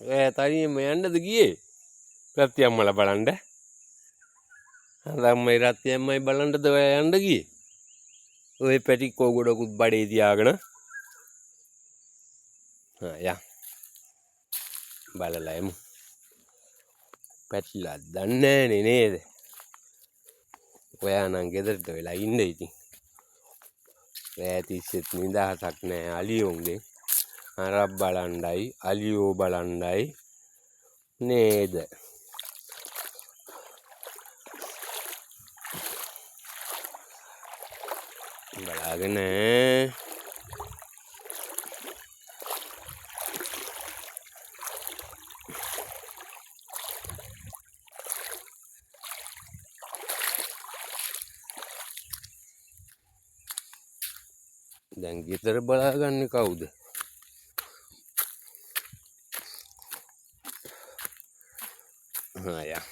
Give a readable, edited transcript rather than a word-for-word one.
තනියම යන්නද ගියේ රත්යම්මලා බලන්න. අම්මයි රත්යම්මයි බලන්නද ඔයා යන්න ගියේ? ඔය පැටික්කෝ ගොඩකුත් බඩේ තියාගෙන. යා බලලා එමු. පැටිලා දන්නේ නෑනේ නේද? ඔයා නම් ගෙදරට වෙලා ඉන්න ඉතින්. ඈතිස්සෙත් නිදහසක් නෑ අලියෝන්ගේ. අරක් බලන්නයි අලියෝ බලන්නයි නේද? බලාගෙන දැන් ගෙදර බලාගන්නේ කවුද? යා